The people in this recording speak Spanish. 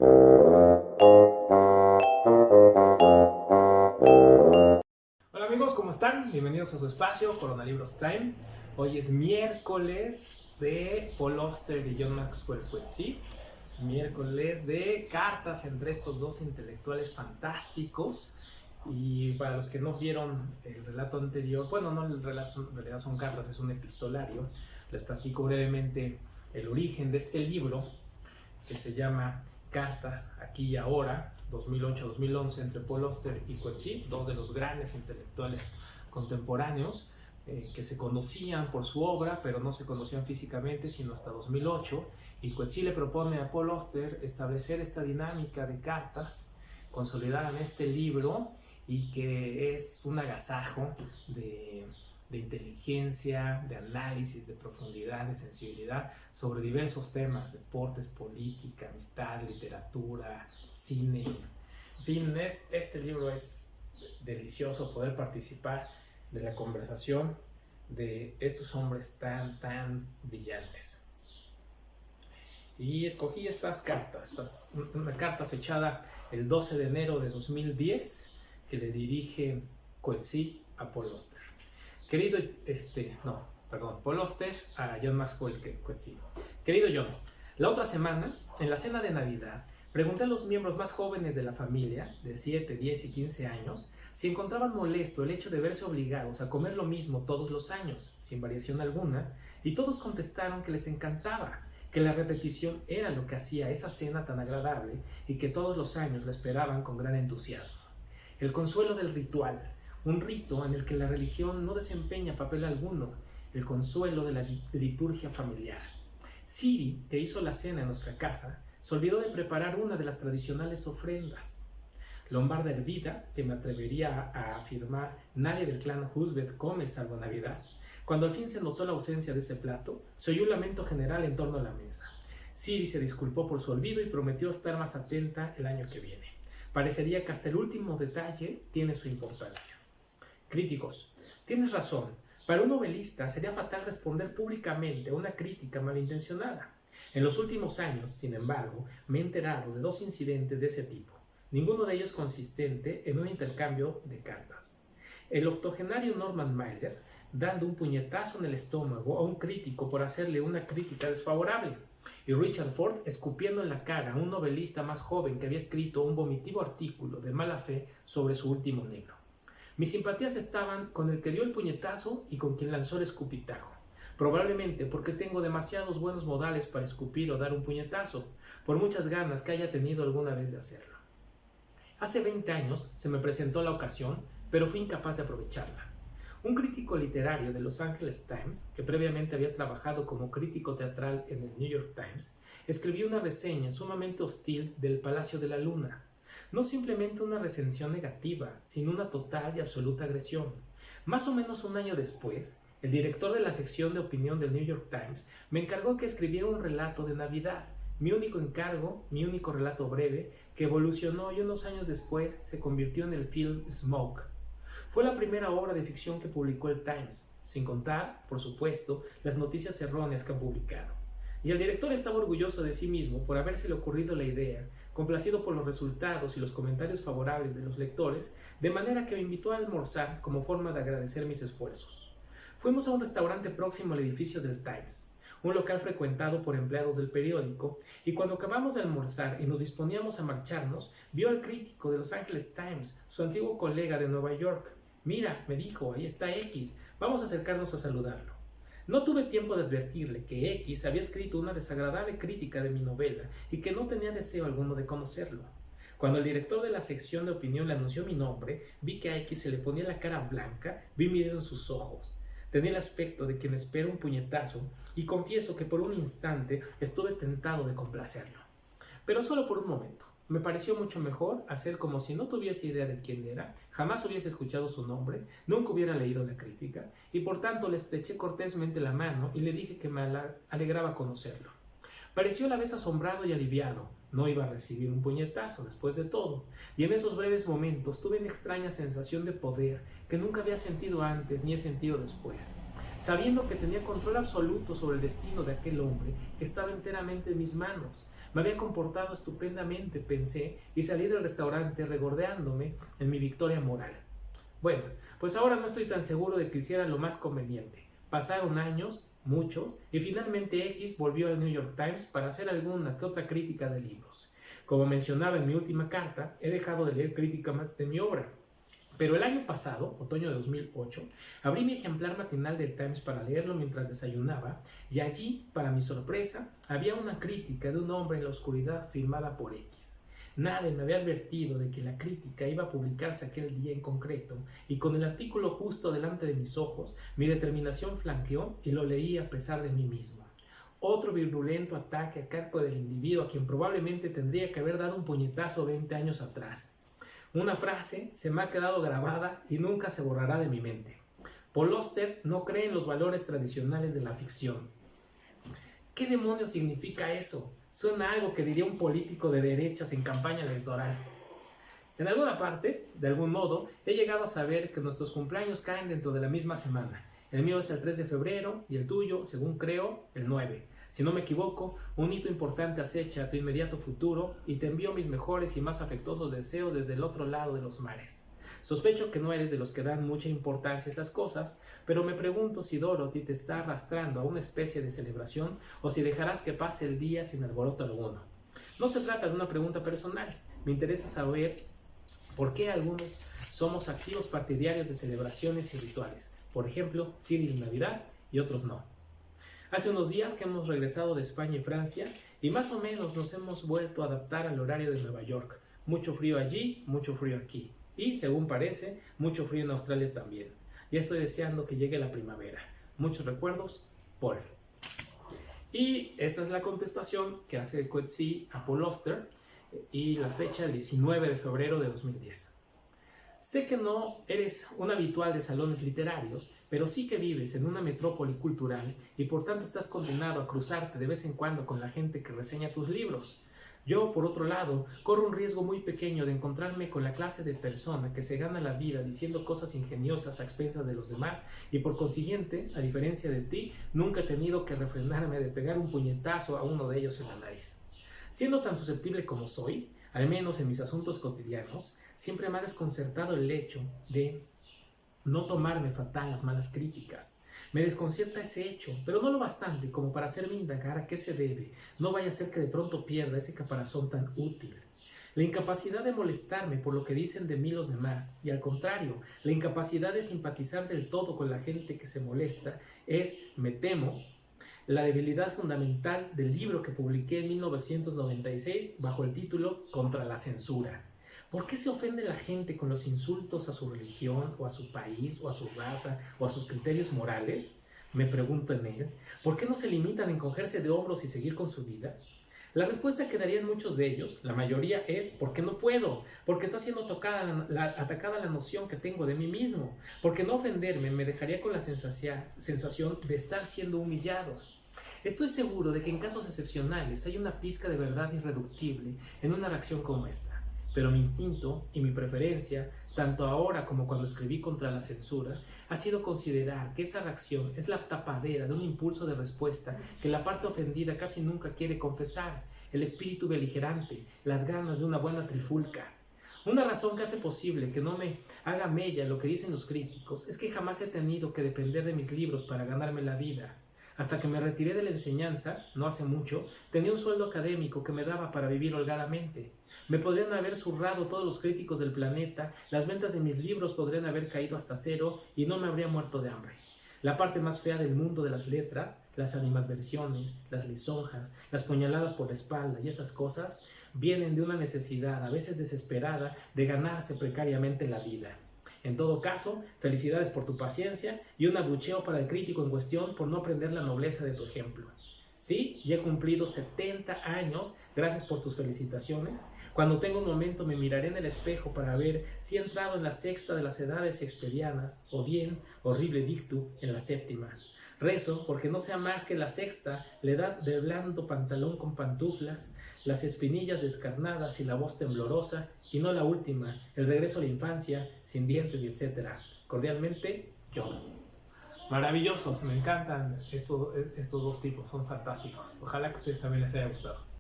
Hola amigos, ¿cómo están? Bienvenidos a su espacio, Coronalibros Time. Hoy es miércoles de Paul Auster y John Maxwell Coetzee. Miércoles de cartas entre estos dos intelectuales fantásticos. Y para los que no vieron el relato anterior, bueno, no el relato, en realidad son cartas, es un epistolario. Les platico brevemente el origen de este libro que se llama Cartas aquí y ahora, 2008-2011, entre Paul Auster y Coetzee, dos de los grandes intelectuales contemporáneos que se conocían por su obra, pero no se conocían físicamente sino hasta 2008. Y Coetzee le propone a Paul Auster establecer esta dinámica de cartas consolidada en este libro, y que es un agasajo de inteligencia, de análisis, de profundidad, de sensibilidad sobre diversos temas: deportes, política, amistad, literatura, cine. En fin, este libro es delicioso poder participar de la conversación de estos hombres tan brillantes. Y escogí estas cartas, una carta fechada el 12 de enero de 2010 que le dirige Coetzee a Paul Auster. Paul Auster a John Maxwell Coetzee. Querido John, la otra semana, en la cena de Navidad, pregunté a los miembros más jóvenes de la familia, de 7, 10 y 15 años, si encontraban molesto el hecho de verse obligados a comer lo mismo todos los años, sin variación alguna, y todos contestaron que les encantaba, que la repetición era lo que hacía esa cena tan agradable y que todos los años la esperaban con gran entusiasmo. El consuelo del ritual, un rito en el que la religión no desempeña papel alguno, el consuelo de la liturgia familiar. Siri, que hizo la cena en nuestra casa, se olvidó de preparar una de las tradicionales ofrendas. Lombarda hervida, que me atrevería a afirmar nadie del clan Husbeth come salvo Navidad. Cuando al fin se notó la ausencia de ese plato, se oyó un lamento general en torno a la mesa. Siri se disculpó por su olvido y prometió estar más atenta el año que viene. Parecería que hasta el último detalle tiene su importancia. Críticos, tienes razón. Para un novelista sería fatal responder públicamente a una crítica malintencionada. En los últimos años, sin embargo, me he enterado de dos incidentes de ese tipo, ninguno de ellos consistente en un intercambio de cartas. El octogenario Norman Mailer dando un puñetazo en el estómago a un crítico por hacerle una crítica desfavorable, y Richard Ford escupiendo en la cara a un novelista más joven que había escrito un vomitivo artículo de mala fe sobre su último libro. Mis simpatías estaban con el que dio el puñetazo y con quien lanzó el escupitajo, probablemente porque tengo demasiados buenos modales para escupir o dar un puñetazo, por muchas ganas que haya tenido alguna vez de hacerlo. Hace 20 años se me presentó la ocasión, pero fui incapaz de aprovecharla. Un crítico literario de Los Angeles Times, que previamente había trabajado como crítico teatral en el New York Times, escribió una reseña sumamente hostil del Palacio de la Luna. No simplemente una recensión negativa, sino una total y absoluta agresión. Más o menos un año después, el director de la sección de opinión del New York Times me encargó que escribiera un relato de Navidad, mi único encargo, mi único relato breve, que evolucionó y unos años después se convirtió en el film Smoke. Fue la primera obra de ficción que publicó el Times, sin contar, por supuesto, las noticias erróneas que han publicado. Y el director estaba orgulloso de sí mismo por habérsele ocurrido la idea, complacido por los resultados y los comentarios favorables de los lectores, de manera que me invitó a almorzar como forma de agradecer mis esfuerzos. Fuimos a un restaurante próximo al edificio del Times, un local frecuentado por empleados del periódico, y cuando acabamos de almorzar y nos disponíamos a marcharnos, vio al crítico de Los Angeles Times, su antiguo colega de Nueva York. «Mira», me dijo, «ahí está X, vamos a acercarnos a saludarlo». No tuve tiempo de advertirle que X había escrito una desagradable crítica de mi novela y que no tenía deseo alguno de conocerlo. Cuando el director de la sección de opinión le anunció mi nombre, vi que a X se le ponía la cara blanca, vi miedo en sus ojos. Tenía el aspecto de quien espera un puñetazo, y confieso que por un instante estuve tentado de complacerlo. Pero solo por un momento. Me pareció mucho mejor hacer como si no tuviese idea de quién era, jamás hubiese escuchado su nombre, nunca hubiera leído la crítica, y por tanto le estreché cortésmente la mano y le dije que me alegraba conocerlo. Pareció a la vez asombrado y aliviado. No iba a recibir un puñetazo después de todo, y en esos breves momentos tuve una extraña sensación de poder que nunca había sentido antes ni he sentido después. Sabiendo que tenía control absoluto sobre el destino de aquel hombre que estaba enteramente en mis manos, Me había comportado estupendamente, pensé, y salí del restaurante regordeándome en mi victoria moral. Bueno, pues ahora no estoy tan seguro de que hiciera lo más conveniente. Pasaron años, muchos, y finalmente X volvió al New York Times para hacer alguna que otra crítica de libros. Como mencionaba en mi última carta, he dejado de leer críticas de mi obra. Pero el año pasado, otoño de 2008, abrí mi ejemplar matinal del Times para leerlo mientras desayunaba, y allí, para mi sorpresa, había una crítica de un hombre en la oscuridad firmada por X. Nadie me había advertido de que la crítica iba a publicarse aquel día en concreto, y con el artículo justo delante de mis ojos, mi determinación flanqueó y lo leí a pesar de mí mismo. Otro virulento ataque a cargo del individuo a quien probablemente tendría que haber dado un puñetazo 20 años atrás. Una frase se me ha quedado grabada y nunca se borrará de mi mente. Paul Auster no cree en los valores tradicionales de la ficción. ¿Qué demonios significa eso? Suena a algo que diría un político de derechas en campaña electoral. En alguna parte, de algún modo, he llegado a saber que nuestros cumpleaños caen dentro de la misma semana. El mío es el 3 de febrero y el tuyo, según creo, el 9. Si no me equivoco, un hito importante acecha a tu inmediato futuro y te envío mis mejores y más afectuosos deseos desde el otro lado de los mares. Sospecho que no eres de los que dan mucha importancia a esas cosas, pero me pregunto si Dorothy te está arrastrando a una especie de celebración o si dejarás que pase el día sin alboroto alguno. No se trata de una pregunta personal, me interesa saber por qué algunos somos activos partidarios de celebraciones y rituales, por ejemplo, Cyril y Navidad, y otros no. Hace unos días que hemos regresado de España y Francia y más o menos nos hemos vuelto a adaptar al horario de Nueva York. Mucho frío allí, mucho frío aquí. Y, según parece, mucho frío en Australia también. Ya estoy deseando que llegue la primavera. Muchos recuerdos, Paul. Y esta es la contestación que hace Coetzee a Paul Auster y la fecha el 19 de febrero de 2010. Sé que no eres un habitual de salones literarios, pero sí que vives en una metrópoli cultural y por tanto estás condenado a cruzarte de vez en cuando con la gente que reseña tus libros. Yo, por otro lado, corro un riesgo muy pequeño de encontrarme con la clase de persona que se gana la vida diciendo cosas ingeniosas a expensas de los demás y por consiguiente, a diferencia de ti, nunca he tenido que refrenarme de pegar un puñetazo a uno de ellos en la nariz. Siendo tan susceptible como soy, al menos en mis asuntos cotidianos, siempre me ha desconcertado el hecho de no tomarme fatal las malas críticas. Me desconcierta ese hecho, pero no lo bastante como para hacerme indagar a qué se debe. No vaya a ser que de pronto pierda ese caparazón tan útil. La incapacidad de molestarme por lo que dicen de mí los demás, y al contrario, la incapacidad de simpatizar del todo con la gente que se molesta, es, me temo, la debilidad fundamental del libro que publiqué en 1996 bajo el título Contra la censura. ¿Por qué se ofende la gente con los insultos a su religión, o a su país, o a su raza, o a sus criterios morales? Me pregunto en él. ¿Por qué no se limitan a encogerse de hombros y seguir con su vida? La respuesta que darían muchos de ellos, la mayoría, es porque no puedo, porque está siendo atacada la noción que tengo de mí mismo, porque no ofenderme me dejaría con la sensación de estar siendo humillado. Estoy seguro de que en casos excepcionales hay una pizca de verdad irreductible en una reacción como esta. Pero mi instinto y mi preferencia, tanto ahora como cuando escribí contra la censura, ha sido considerar que esa reacción es la tapadera de un impulso de respuesta que la parte ofendida casi nunca quiere confesar, el espíritu beligerante, las ganas de una buena trifulca. Una razón que hace posible que no me haga mella lo que dicen los críticos es que jamás he tenido que depender de mis libros para ganarme la vida. Hasta que me retiré de la enseñanza, no hace mucho, tenía un sueldo académico que me daba para vivir holgadamente. Me podrían haber zurrado todos los críticos del planeta, las ventas de mis libros podrían haber caído hasta cero y no me habría muerto de hambre. La parte más fea del mundo de las letras, las animadversiones, las lisonjas, las puñaladas por la espalda y esas cosas, vienen de una necesidad, a veces desesperada, de ganarse precariamente la vida. En todo caso, felicidades por tu paciencia y un abucheo para el crítico en cuestión por no aprender la nobleza de tu ejemplo. Sí, ya he cumplido 70 años, gracias por tus felicitaciones. Cuando tenga un momento me miraré en el espejo para ver si he entrado en la sexta de las edades shakespearianas o bien, horrible dictu, en la séptima. Rezo porque no sea más que la sexta, la edad del blando pantalón con pantuflas, las espinillas descarnadas y la voz temblorosa, y no la última, el regreso a la infancia, sin dientes y etc. Cordialmente, John. Maravillosos, me encantan estos dos tipos, son fantásticos. Ojalá que a ustedes también les haya gustado.